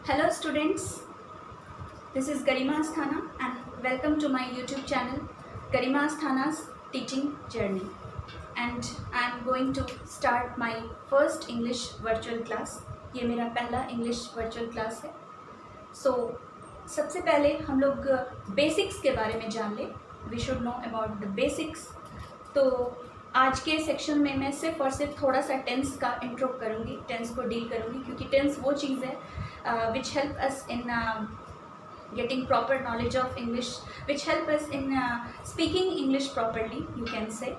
Hello students, this is Garima Asthana and welcome to my YouTube channel Garima Asthana's teaching journey, and I am going to start my first English virtual class. ये मेरा पहला English virtual class है. So सबसे पहले हम लोग basics के बारे में जान लें. We should know about the basics. तो आज के सेक्शन में मैं सिर्फ और सिर्फ थोड़ा सा टेंस का इंट्रो करूँगी, टेंस को डील करूँगी, क्योंकि टेंस वो चीज़ है which help us in getting proper knowledge of English, which help us in speaking English properly, you can say,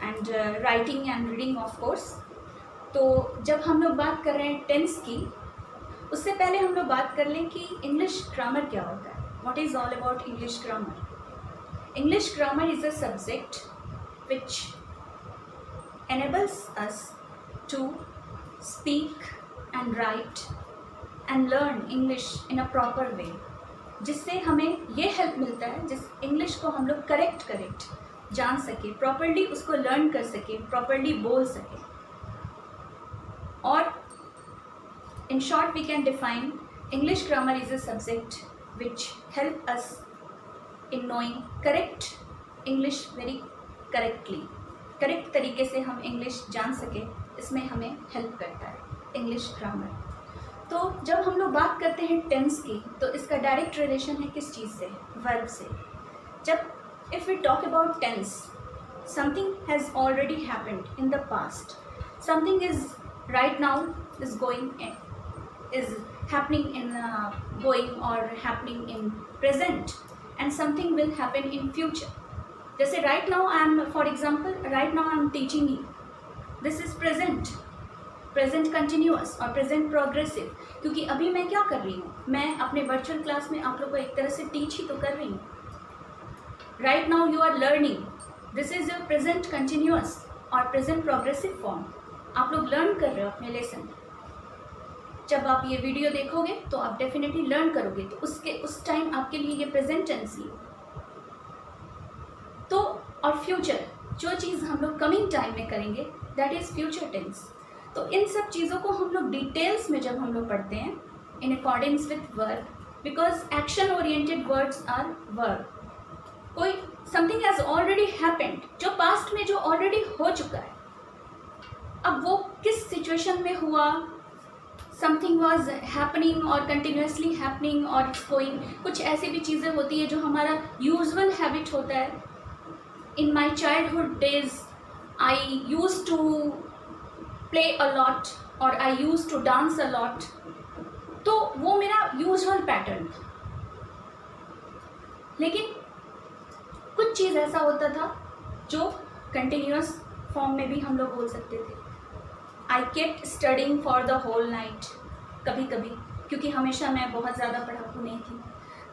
and writing and reading of course. तो जब हम लोग बात कर रहे हैं टेंस की, उससे पहले हम लोग बात कर लें कि इंग्लिश ग्रामर क्या होता है. What is all about English grammar? English grammar is a subject which enables us to speak and write and learn English in a proper way, जिससे हमें ये हेल्प मिलता है जिस इंग्लिश को हम लोग करेक्ट जान सके, प्रॉपरली उसको लर्न कर सके, प्रॉपरली बोल सके. और in short we can define English grammar is a subject which help us in knowing correct English very correctly. Correct तरीके से हम इंग्लिश जान सके, इसमें हमें हेल्प करता है इंग्लिश ग्रामर. तो जब हम लोग बात करते हैं टेंस की, तो इसका डायरेक्ट रिलेशन है किस चीज़ से? वर्ब से. जब if we talk about tense, something has already happened in the past, something is right now is going is happening in going और happening in present, and something will happen in future. जैसे right now I am, for example right now I am teaching you, this is present continuous और present progressive, क्योंकि अभी मैं क्या कर रही हूँ, मैं अपने वर्चुअल क्लास में आप लोग को एक तरह से टीच ही तो कर रही हूँ. Right now you are learning, this is your present continuous और प्रेजेंट प्रोग्रेसिव फॉर्म. आप लोग लर्न कर रहे हो अपने लेसन. जब आप ये वीडियो देखोगे तो आप डेफिनेटली लर्न करोगे, तो उस टाइम आपके लिए ये प्रेजेंट टेंस ही. तो और फ्यूचर, जो चीज़ हम लोग कमिंग टाइम में करेंगे, दैट इज़ फ्यूचर टेंस. तो इन सब चीज़ों को हम लोग डिटेल्स में जब हम लोग पढ़ते हैं in accordings with verb, because action oriented words are verb. कोई समथिंग हैज़ ऑलरेडी हैपेंड, जो पास्ट में जो ऑलरेडी हो चुका है, अब वो किस सिचुएशन में हुआ, समथिंग वॉज हैपनिंग और कंटिन्यूसली हैपनिंग और गोइंग. कुछ ऐसी भी चीज़ें होती है जो हमारा यूजुअल हैबिट होता है. In my childhood days, I used to play a lot or I used to dance a lot. तो वो मेरा यूजुअल पैटर्न था. लेकिन कुछ चीज़ ऐसा होता था जो कंटिन्यूस फॉर्म में भी हम लोग बोल सकते थे. I kept studying for the whole night, कभी कभी, क्योंकि हमेशा मैं बहुत ज़्यादा पढ़ाकू नहीं थी.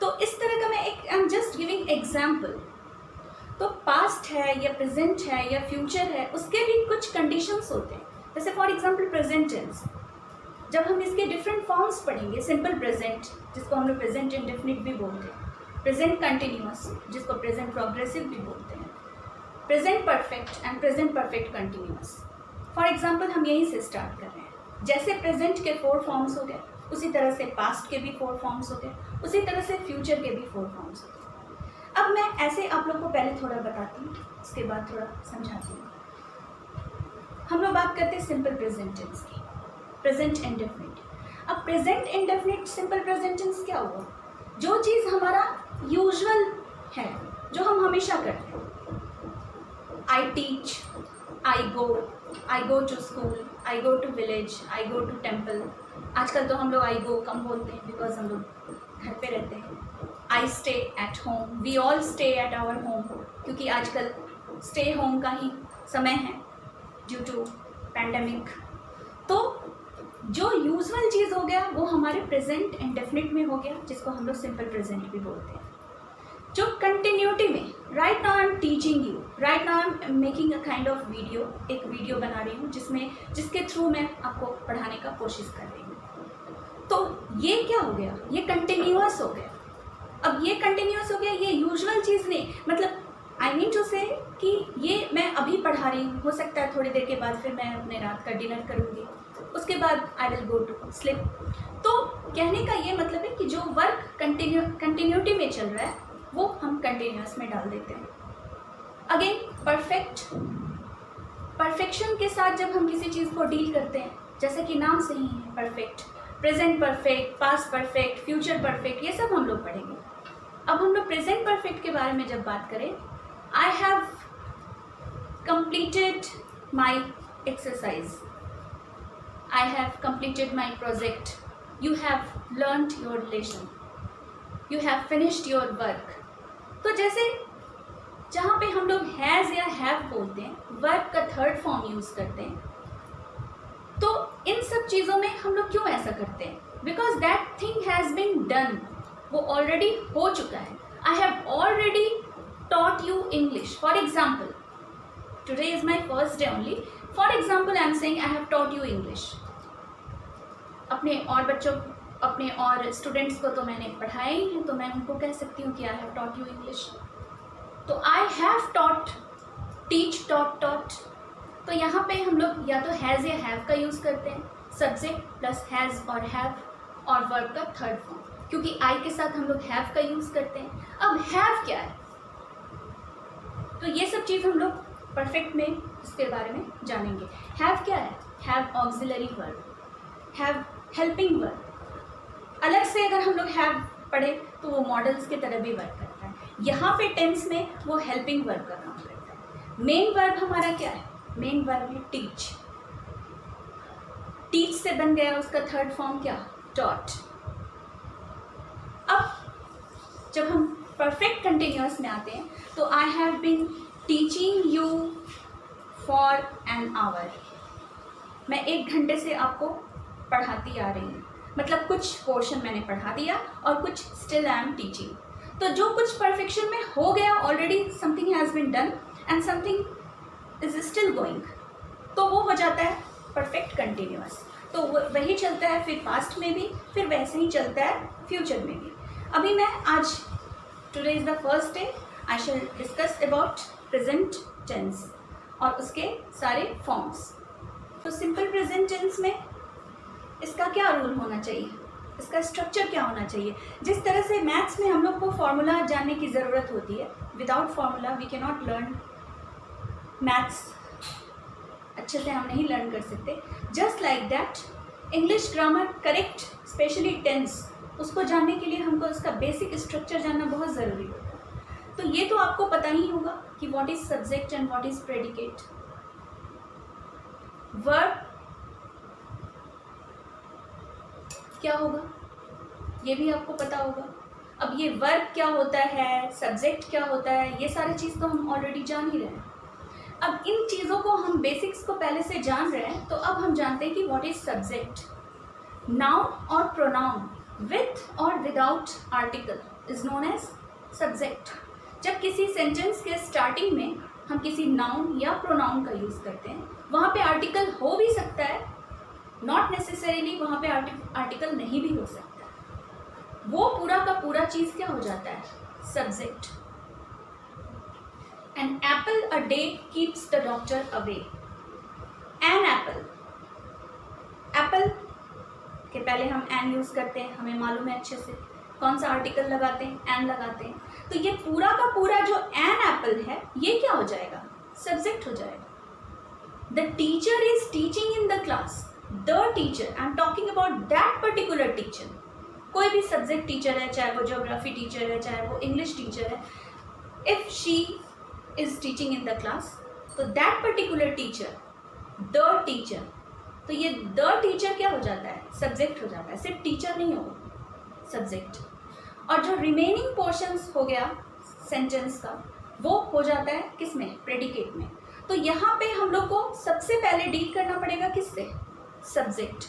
तो इस तरह का मैं एक, आई एम जस्ट गिविंग एग्जाम्पल. तो पास्ट है या प्रेजेंट है या फ्यूचर है, उसके भी कुछ कंडीशंस होते हैं. जैसे फॉर एग्जांपल प्रेजेंट टेंस, जब हम इसके डिफरेंट फॉर्म्स पढ़ेंगे, सिंपल प्रेजेंट जिसको हम लोग प्रेजेंट इंडेफिनिट भी बोलते हैं, प्रेजेंट कंटिन्यूअस जिसको प्रेजेंट प्रोग्रेसिव भी बोलते हैं, present perfect and present perfect continuous. For example हम यहीं से स्टार्ट कर रहे हैं. जैसे प्रेजेंट के 4 फॉर्म्स हो गए, उसी तरह से पास्ट के भी 4 फॉर्म्स हो गए, उसी तरह से फ्यूचर के भी 4 फॉर्म्स हो गए. अब मैं ऐसे आप लोग को पहले थोड़ा बताती हूँ, उसके बाद थोड़ा समझाती हूँ. हम लोग बात करते हैं सिंपल प्रेजेंट टेंस की, प्रेजेंट इंडेफिनिट. अब present indefinite simple present tense क्या हुआ? जो चीज़ हमारा यूजुअल है, जो हम हमेशा करते हैं. I teach, I go to school, I go to village, I go to temple. आजकल तो हम लोग आई गो कम बोलते हैं, बिकॉज हम लोग घर पे रहते हैं. I stay at home, we all stay at our home, क्योंकि आजकल स्टे होम का ही समय है ड्यू टू पैंडमिक. तो जो यूजुअल चीज़ हो गया वो हमारे प्रेजेंट इंडेफिनिट में हो गया, जिसको हम लोग सिंपल प्रेजेंट भी बोलते हैं. जो कंटिन्यूटी में, right now I am teaching you, right now I am making a kind of video, एक वीडियो बना रही हूँ जिसके थ्रू मैं आपको पढ़ाने का कोशिश कर रही हूँ. तो ये क्या हो गया? ये कंटिन्यूअस हो गया. अब ये कंटिन्यूस हो गया, ये यूजुअल चीज़ नहीं, मतलब आई मीन टू से कि ये मैं अभी पढ़ा रही हूँ, हो सकता है थोड़ी देर के बाद फिर मैं अपने रात का डिनर करूँगी, उसके बाद I will go to sleep. तो कहने का ये मतलब है कि जो वर्क कंटिन्यूटी में चल रहा है वो हम कंटिन्यूअस में डाल देते हैं। अगेन परफेक्शन के साथ जब हम किसी चीज़ को डील करते हैं, जैसे कि नाम से ही है perfect, present perfect, past perfect, future perfect, ये सब हम लोग पढ़ेंगे। अब हम लोग प्रेजेंट परफेक्ट के बारे में जब बात करें, I have completed my exercise, I have completed my project, you have learnt your lesson, you have finished your work। तो जैसे जहाँ पे हम लोग हैज़ या हैव बोलते हैं, वर्ब का थर्ड फॉर्म यूज़ करते हैं, तो इन सब चीज़ों में हम लोग क्यों ऐसा करते हैं? Because that thing has been done, वो ऑलरेडी हो चुका है। I have already taught you English, for example today is my first day only, for example I am saying I have taught you English। अपने और students को तो मैंने पढ़ाया ही है, तो मैं उनको कह सकती हूँ कि I have taught you English। तो I have taught, teach, taught, तो यहाँ पे हम लोग या तो हैज़ या हैव का यूज़ करते हैं, सब्जेक्ट प्लस हैज़ और हैव और वर्ब का थर्ड फॉर्म, क्योंकि आई के साथ हम लोग हैव का यूज़ करते हैं। अब हैव क्या है? तो ये सब चीज़ हम लोग परफेक्ट में इसके बारे में जानेंगे। हैव क्या है? Have auxiliary verb, have helping verb. अलग से अगर हम लोग हैव पढ़े तो वो मॉडल्स की तरह भी वर्क करता है। यहाँ पे टेंस में वो हेल्पिंग वर्ब का काम करता है। मेन वर्ब हमारा क्या है? मेन वर्ब है टीच। टीच से बन गया उसका थर्ड फॉर्म क्या? टॉट। अब जब हम परफेक्ट कंटिन्यूअस में आते हैं तो I have been teaching you for an hour, मैं 1 घंटे से आपको पढ़ाती आ रही हूँ, मतलब कुछ पोर्शन मैंने पढ़ा दिया और कुछ स्टिल आई एम टीचिंग। तो जो कुछ परफेक्शन में हो गया already, something has been done and something is still going, तो वो हो जाता है परफेक्ट कंटिन्यूअस। तो वही चलता है फिर पास्ट में भी, फिर वैसे ही चलता है फ्यूचर में भी। अभी मैं आज today is the first day, I shall discuss about present tense और उसके सारे फॉर्म्स। तो सिंपल प्रेजेंट टेंस में इसका क्या रूल होना चाहिए, इसका स्ट्रक्चर क्या होना चाहिए? जिस तरह से मैथ्स में हम लोग को फॉर्मूला जानने की ज़रूरत होती है, without formula we can not learn maths, अच्छे से हम नहीं लर्न कर सकते। Just like that English grammar correct, specially tense, उसको जानने के लिए हमको इसका बेसिक स्ट्रक्चर जानना बहुत ज़रूरी होता है। तो ये तो आपको पता ही होगा कि what is subject and what is predicate. Verb क्या होगा ये भी आपको पता होगा। अब ये वर्ब क्या होता है, सब्जेक्ट क्या होता है, ये सारी चीज़ तो हम ऑलरेडी जान ही रहे हैं। अब इन चीज़ों को हम बेसिक्स को पहले से जान रहे हैं, तो अब हम जानते हैं कि व्हाट इज़ सब्जेक्ट। नाउन और प्रोनाउन विथ और without article is known as subject. जब किसी सेंटेंस के स्टार्टिंग में हम किसी नाउन या प्रोनाउन का यूज़ करते हैं, वहाँ पे आर्टिकल हो भी सकता है, नॉट नेसेसरीली वहाँ पे आर्टिकल नहीं भी हो सकता, वो पूरा का पूरा चीज़ क्या हो जाता है? Subject. An apple a day keeps the doctor away. An apple, apple के पहले हम एन यूज़ करते हैं, हमें मालूम है अच्छे से कौन सा आर्टिकल लगाते हैं, एन लगाते हैं। तो ये पूरा का पूरा जो एन एप्पल है ये क्या हो जाएगा? सब्जेक्ट हो जाएगा। The teacher is teaching in the class, the teacher, I am talking about that particular teacher. कोई भी सब्जेक्ट टीचर है, चाहे वो ज्योग्राफी टीचर है, चाहे वो इंग्लिश टीचर है, if she is teaching in the class, तो that particular teacher, the teacher, तो ये द टीचर क्या हो जाता है? सब्जेक्ट हो जाता है। सिर्फ टीचर नहीं होगा, सब्जेक्ट। और जो रिमेनिंग पोर्शंस हो गया सेंटेंस का, वो हो जाता है किस में? प्रेडिकेट में। तो यहाँ पे हम लोग को सबसे पहले डील करना पड़ेगा किससे? सब्जेक्ट।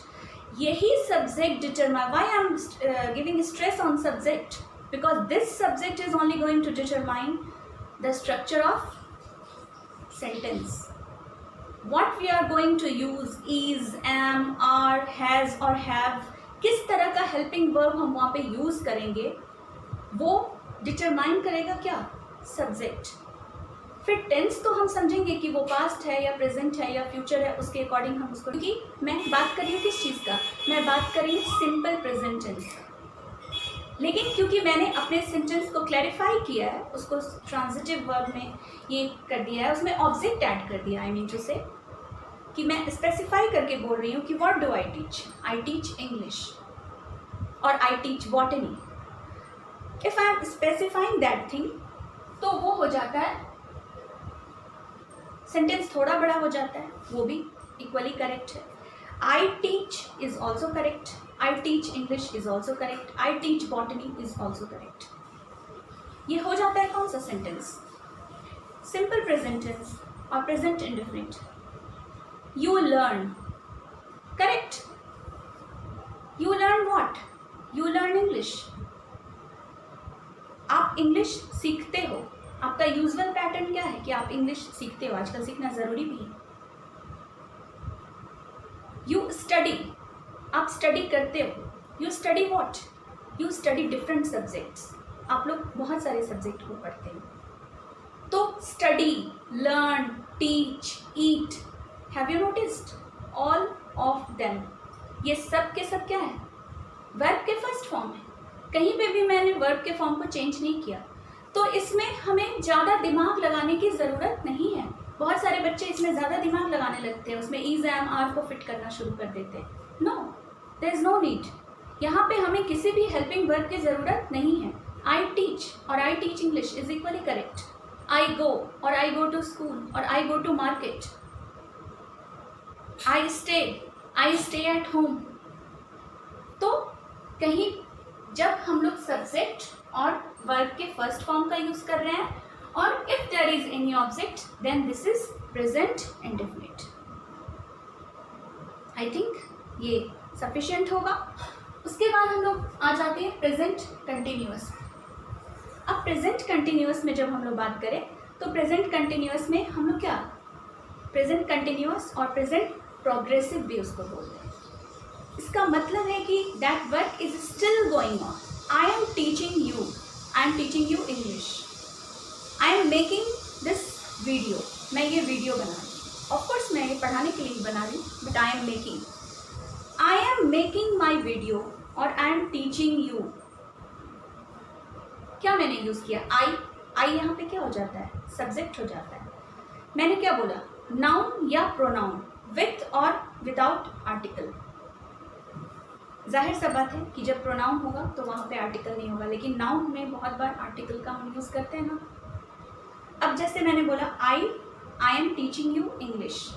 यही subject determine, why I am giving stress on subject, because this subject is only going to determine the structure of sentence. What we are going to use, is, am, are, has और have, किस तरह का helping verb हम वहाँ पे use करेंगे, वो determine करेगा क्या? सब्जेक्ट। फिर टेंस तो हम समझेंगे कि वो पास्ट है या प्रेजेंट है या फ्यूचर है, उसके अकॉर्डिंग हम उसको, क्योंकि मैं बात कर रही हूँ किस चीज़ का? मैं बात कर रही हूँ सिंपल प्रेजेंट टेंस क्योंकि मैंने अपने सेंटेंस को क्लैरिफाई किया है, उसको ट्रांजिटिव वर्ब में ये कर दिया है, उसमें ऑब्जेक्ट ऐड कर दिया। आई मीन टू से कि मैं स्पेसिफाई करके बोल रही हूँ कि what do I teach English और I teach botany. If I am specifying that thing तो वो हो जाता है, सेंटेंस थोड़ा बड़ा हो जाता है, वो भी इक्वली करेक्ट है। I teach is also correct, I teach English is also correct, I teach botany is also correct. ये हो जाता है कौन सा सेंटेंस? सिंपल प्रेजेंट टेंस और present indefinite. You learn, correct. You learn what? You learn English. आप English सीखते हो, आपका यूजुअल पैटर्न क्या है कि आप इंग्लिश सीखते हो, आजकल सीखना जरूरी भी है। यू स्टडी, आप स्टडी करते हो। You study what? You study different subjects. आप लोग बहुत सारे सब्जेक्ट को पढ़ते हैं। तो study, learn, teach, eat, have you noticed all of them, ये सब के सब क्या है? वर्ब के फर्स्ट फॉर्म है। कहीं पे भी मैंने वर्ब के फॉर्म को चेंज नहीं किया, तो इसमें हमें ज़्यादा दिमाग लगाने की ज़रूरत नहीं है। बहुत सारे बच्चे इसमें ज़्यादा दिमाग लगाने लगते हैं, उसमें इज, एम, आर को फिट करना शुरू कर देते हैं। No, there is no need. यहाँ पे हमें किसी भी हेल्पिंग वर्ब की ज़रूरत नहीं है। आई टीच और I teach English is equally correct. I go और आई गो टू स्कूल और I go to market. I stay at home. तो कहीं जब हम लोग सब्जेक्ट और वर्ब के फर्स्ट फॉर्म का यूज कर रहे हैं और if there is any object then this is present indefinite. I think ये सफिशिएंट होगा। उसके बाद हम लोग आ जाते हैं प्रेजेंट कंटिन्यूअस। अब प्रेजेंट कंटिन्यूअस में जब हम लोग बात करें तो प्रेजेंट कंटिन्यूअस में हम लोग क्या, प्रेजेंट कंटिन्यूअस और प्रेजेंट प्रोग्रेसिव भी उसको बोलते हैं। इसका मतलब है कि that work is still going on. I am teaching you English. I am making this video, मैं ये वीडियो बना रही हूँ। ऑफकोर्स मैं ये पढ़ाने के लिए बना रही हूँ, but I am making my video और आई एम टीचिंग यू। क्या मैंने यूज़ किया? आई यहाँ पे क्या हो जाता है? सब्जेक्ट हो जाता है। मैंने क्या बोला? नाउन या प्रोनाउन, विथ और विदाउट आर्टिकल। जाहिर सा बात है कि जब प्रोनाउन होगा तो वहाँ पे आर्टिकल नहीं होगा, लेकिन नाउन में बहुत बार आर्टिकल का हम यूज़ करते हैं ना। अब जैसे मैंने बोला I am teaching you English,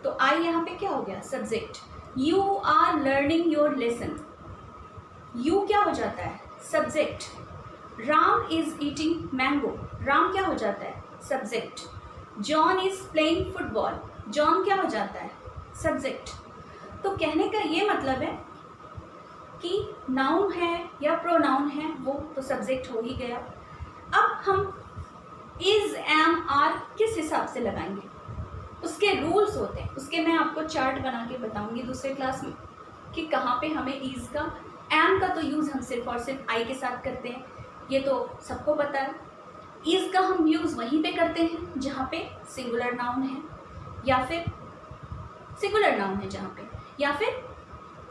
तो आई यहाँ पे क्या हो गया? Subject. You are learning your lesson, you क्या हो जाता है? Subject. Ram is eating mango, Ram क्या हो जाता है? Subject. John is playing football, John क्या हो जाता है? सब्जेक्ट। तो कहने का ये मतलब है कि नाउन है या प्रोनाउन है वो तो सब्जेक्ट हो ही गया। अब हम इज, एम, आर किस हिसाब से लगाएंगे, उसके रूल्स होते हैं। उसके मैं आपको चार्ट बना के बताऊंगी दूसरे क्लास में कि कहाँ पे हमें इज का, एम का तो यूज़ हम सिर्फ और सिर्फ आई के साथ करते हैं, ये तो सबको पता है। इज का हम यूज़ वहीं पे करते हैं जहाँ पे सिंगुलर नाउन है या फिर सिंगुलर नाउन है जहाँ पे, या फिर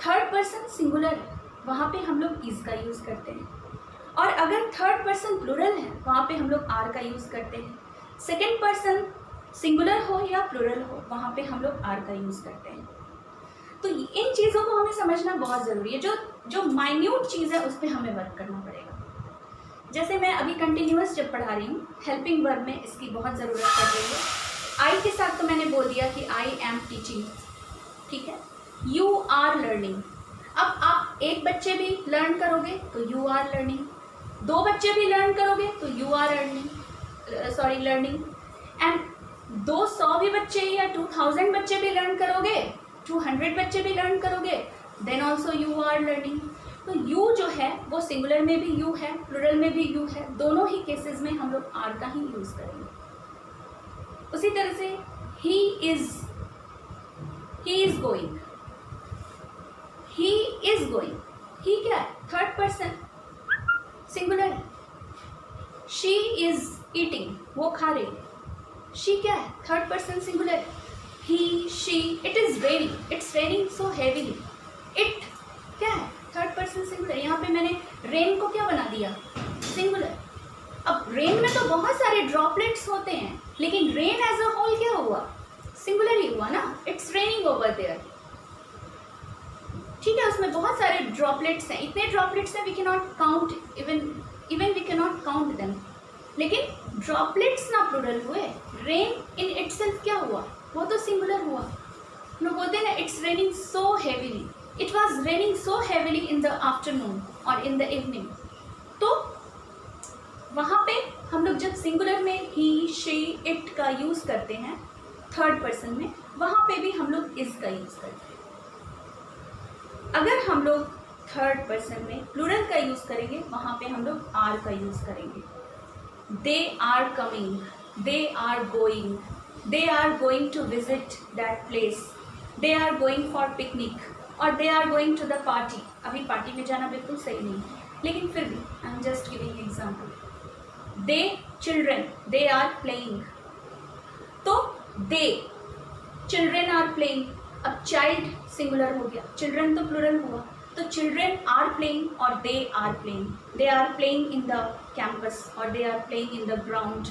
थर्ड पर्सन सिंगुलर है, वहाँ पे हम लोग इज का यूज़ करते हैं। और अगर थर्ड पर्सन प्लूरल है वहाँ पे हम लोग आर का यूज़ करते हैं। सेकेंड पर्सन सिंगुलर हो या प्लूरल हो वहाँ पे हम लोग आर का यूज़ करते हैं। तो इन चीज़ों को हमें समझना बहुत ज़रूरी है। जो माइन्यूट चीज़ है उस पर हमें वर्क करना पड़ेगा। जैसे मैं अभी कंटिन्यूअस जब पढ़ा रही हूँ, हेल्पिंग वर्ब में इसकी बहुत ज़रूरत पड़ रही है। आई के साथ तो मैंने बोल दिया कि आई एम टीचिंग, ठीक है। यू आर लर्निंग, अब आप एक बच्चे भी लर्न करोगे तो यू आर लर्निंग, दो बच्चे भी लर्न करोगे तो यू आर लर्निंग, एंड 200 भी बच्चे या 2000 बच्चे भी लर्न करोगे, 200 बच्चे भी लर्न करोगे, then also you are learning. तो यू जो है वो सिंगुलर में भी यू है, प्लूरल में भी यू है, दोनों ही केसेस में हम लोग आर का ही यूज़ करेंगे। उसी तरह से ही इज गोइंग, ही क्या है? थर्ड पर्सन सिंगुलर है। शी इज ईटिंग, वो खा रही है, शी क्या है? थर्ड पर्सन सिंगुलर है। He, she, it is raining, it's raining so heavily, it क्या है? Third person singular. यहाँ पे मैंने रेन को क्या बना दिया, सिंगुलर। अब रेन में तो बहुत सारे ड्रॉपलेट्स होते हैं, लेकिन रेन एज अ होल क्या हुआ, सिंगुलर ही हुआ ना, इट्स रेनिंग ओवर देयर। ठीक है, उसमें बहुत सारे ड्रॉपलेट्स हैं, इतने ड्रॉपलेट्स हैं we can not count, even we can not count them. लेकिन ड्रॉपलेट्स ना प्लूरल हुए, रेन इन इटसेल्फ क्या हुआ, वो तो सिंगुलर हुआ। लोग बोलते हैं ना it's raining so heavily, it was raining so heavily in the afternoon और इन द इवनिंग। तो वहाँ पे हम लोग जब सिंगुलर में ही, शी, इट का यूज़ करते हैं थर्ड पर्सन में, वहाँ पे भी हम लोग इज का यूज़ करते हैं। अगर हम लोग थर्ड पर्सन में प्लूरल का यूज़ करेंगे, वहाँ पे हम लोग आर का यूज़ करेंगे। They are coming, they are going, they are going to visit that place, they are going for picnic, और they are going to the party. अभी पार्टी में जाना बिल्कुल सही नहीं है, लेकिन फिर भी I am just giving example. The children, they are playing, तो दे चिल्ड्रन आर प्लेइंग। अब चाइल्ड सिंगुलर हो गया, चिल्ड्रन तो प्लूरल हुआ, तो चिल्ड्रन आर प्लेइंग और they are playing. They are playing in the campus और they are playing in the ground.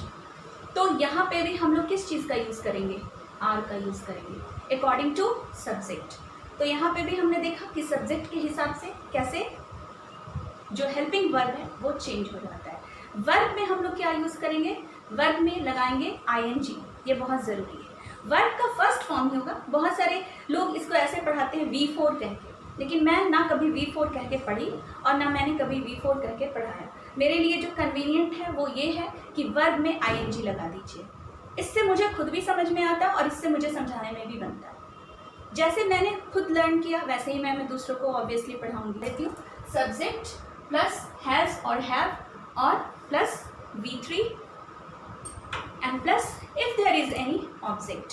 तो यहाँ पे भी हम लोग किस चीज़ का यूज़ करेंगे, आर का यूज़ करेंगे अकॉर्डिंग टू सब्जेक्ट। तो यहाँ पे भी हमने देखा कि सब्जेक्ट के हिसाब से कैसे जो हेल्पिंग वर्ब है वो चेंज हो जाता है। वर्ब में हम लोग क्या यूज़ करेंगे, वर्ब में लगाएंगे आईएनजी, ये बहुत ज़रूरी है। वर्ब का फर्स्ट फॉर्म ही होगा, बहुत सारे लोग इसको ऐसे पढ़ाते हैं V4 कह के, लेकिन मैं ना कभी V4 कह के पढ़ी और ना मैंने कभी V4 कह के पढ़ाया। मेरे लिए जो कन्वीनियंट है वो ये है कि वर्ब में आईएनजी लगा दीजिए, इससे मुझे खुद भी समझ में आता है और इससे मुझे समझाने में भी बनता है। जैसे मैंने खुद लर्न किया वैसे ही मैं दूसरों को ऑब्वियसली पढ़ाऊंगी। लेती हूँ सब्जेक्ट प्लस हैज़ और हैव और plus V3 and plus if there is any object.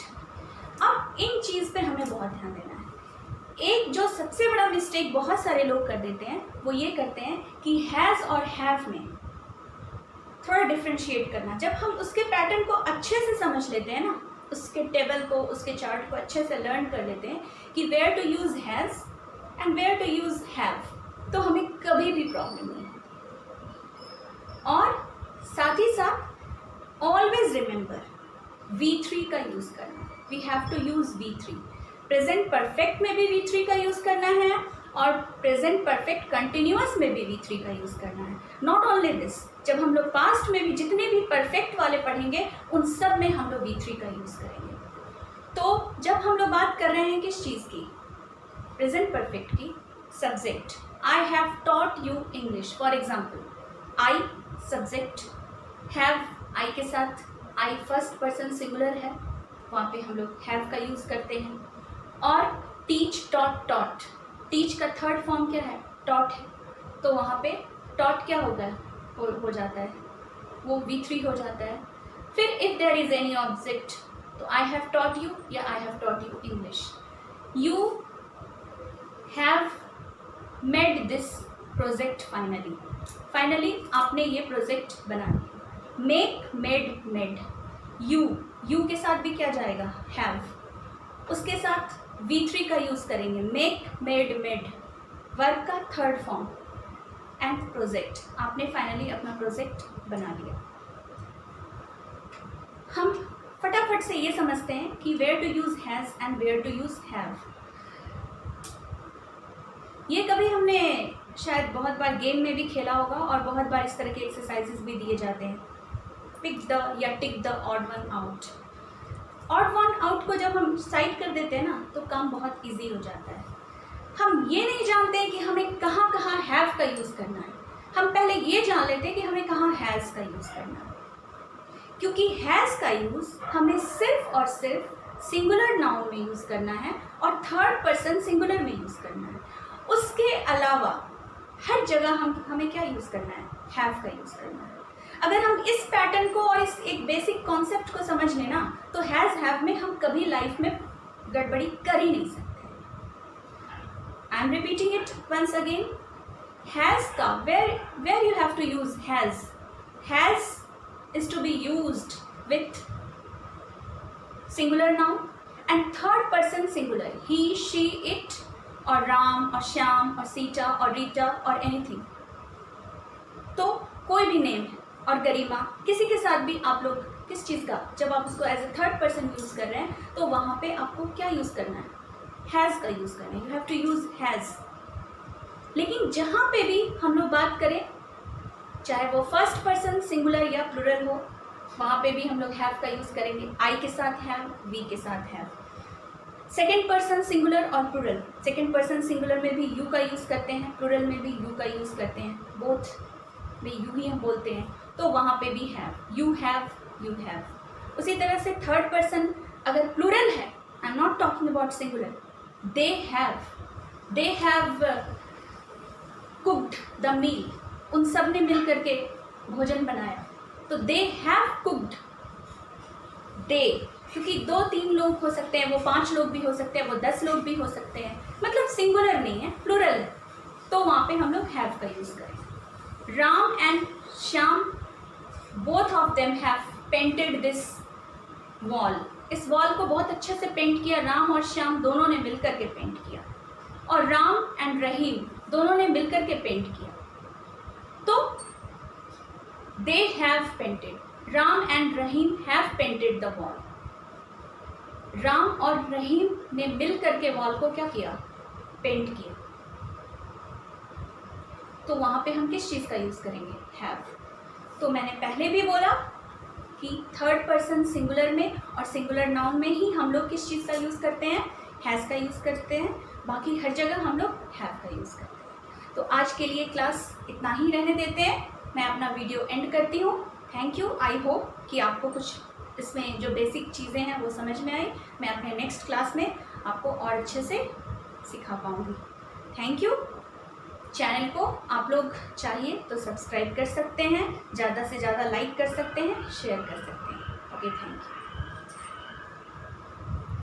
अब इन चीज़ पे हमें बहुत ध्यान देना है। एक जो सबसे बड़ा मिस्टेक बहुत सारे लोग कर देते हैं वो ये करते हैं कि हैज़ और हैव में थोड़ा डिफ्रेंशिएट करना। जब हम उसके पैटर्न को अच्छे से समझ लेते हैं ना, उसके टेबल को, उसके चार्ट को अच्छे से लर्न कर लेते हैं कि where to use has and where to use have, तो हमें कभी भी प्रॉब्लम नहीं है। और साथ ही साथ ऑलवेज रिमेंबर V3 का यूज़ करना, we have to use V3। Present perfect में भी V3 का यूज़ करना है और प्रेजेंट परफेक्ट कंटिन्यूअस में भी V3 का यूज़ करना है। नॉट ओनली दिस, जब हम लोग पास्ट में भी जितने भी परफेक्ट वाले पढ़ेंगे उन सब में हम लोग V3 का यूज़ करेंगे। तो जब हम लोग बात कर रहे हैं किस चीज़ की, प्रेजेंट परफेक्ट की, subject, I have taught you English, for example I subject, have I के साथ आई फर्स्ट पर्सन सिंगुलर है, वहाँ पे हम लोग हैव का यूज़ करते हैं। और टीच, टॉट, टॉट, टीच का थर्ड फॉर्म क्या है, टॉट है, तो वहाँ पे टॉट क्या होगा, हो जाता है, वो V3 हो जाता है। फिर if there is any object, तो आई हैव टॉट यू या I have taught you English. You have made this project finally, finally आपने ये प्रोजेक्ट बना दिया। मेक, मेड, मेड, यू के साथ भी क्या जाएगा, हैव, उसके साथ V3 का यूज़ करेंगे, मेक, मेड, मेड, वर्ब का थर्ड फॉर्म एंड प्रोजेक्ट, आपने फाइनली अपना प्रोजेक्ट बना लिया। हम फटाफट से ये समझते हैं कि where to use has and where to use have. ये कभी हमने शायद बहुत बार गेम में भी खेला होगा और बहुत बार इस तरह के एक्सरसाइजेस भी दिए जाते हैं। पिक द या tick the odd one out. Odd one out को जब हम साइड कर देते हैं ना तो काम बहुत इजी हो जाता है। हम ये नहीं जानते कि हमें कहाँ कहाँ हैव का यूज़ करना है, हम पहले ये जान लेते हैं कि हमें कहाँ हैज़ का यूज़ करना है, क्योंकि हैज़ का यूज़ हमें सिर्फ और सिर्फ सिंगुलर नाउन में यूज़ करना है और थर्ड पर्सन सिंगुलर में यूज़ करना है। उसके अलावा हर जगह हमें क्या यूज़ करना है, हैव का यूज़ करना है। अगर हम इस पैटर्न को और इस एक बेसिक कॉन्सेप्ट को समझ लें ना तो हैज़ हैव में हम कभी लाइफ में गड़बड़ी कर ही नहीं सकते। I am repeating it once again. Has का where you have to use has is to be used with singular noun and third person singular, he, she, it और राम और श्याम और सीता और रीटा और एनीथिंग, तो कोई भी नेम है, और गरिमा, किसी के साथ भी आप लोग किस चीज़ का, जब आप उसको as a third person use कर रहे हैं तो वहाँ पे आपको क्या यूज़ करना है, हैज़ का यूज़ करना है, you have to use has. लेकिन जहाँ पे भी हम लोग बात करें, चाहे वो फर्स्ट पर्सन सिंगुलर या प्लूरल हो, वहाँ पे भी हम लोग हैव का यूज़ करेंगे, आई के साथ हैव, वी के साथ हैव। सेकेंड पर्सन सिंगुलर और प्लूरल, सेकेंड पर्सन सिंगुलर में भी यू का यूज़ करते हैं, प्लूरल में भी यू का यूज़ करते हैं, बोथ में यू ही हम बोलते हैं, तो वहाँ पे भी have, you have, you have. उसी तरह से थर्ड पर्सन अगर प्लूरल है, I am not talking about singular, they have cooked the meal, उन सब ने मिल करके भोजन बनाया, तो दे हैव कुक्ड, दे, क्योंकि 2-3 लोग हो सकते हैं, वो 5 लोग भी हो सकते हैं, वो 10 लोग भी हो सकते हैं, मतलब सिंगुलर नहीं है, प्लूरल है, तो वहाँ पे हम लोग हैव का यूज़ करें। Ram and Shyam, both of them have painted this wall, इस वॉल को बहुत अच्छे से पेंट किया, राम और श्याम दोनों ने मिलकर के पेंट किया, और राम एंड रहीम दोनों ने मिलकर के पेंट किया, तो they have painted, Ram and Rahim have painted the wall, Ram और रहीम ने मिल करके वॉल को क्या किया, पेंट किया, तो वहाँ पे हम किस चीज़ का यूज़ करेंगे, हैव। तो मैंने पहले भी बोला कि थर्ड पर्सन सिंगुलर में और सिंगुलर नाउन में ही हम लोग किस चीज़ का यूज़ करते हैं, हैज़ का यूज़ करते हैं, बाकी हर जगह हम लोग हैव का यूज़ करते हैं। तो आज के लिए क्लास इतना ही रहने देते हैं, मैं अपना वीडियो एंड करती हूँ। थैंक यू, आई होप कि आपको कुछ इसमें जो बेसिक चीज़ें हैं वो समझ में आई, मैं अपने नेक्स्ट क्लास में आपको और अच्छे से सिखा पाऊँगी। Thank you. चैनल को आप लोग चाहिए तो सब्सक्राइब कर सकते हैं, ज़्यादा से ज़्यादा लाइक कर सकते हैं, शेयर कर सकते हैं। Okay, thank you.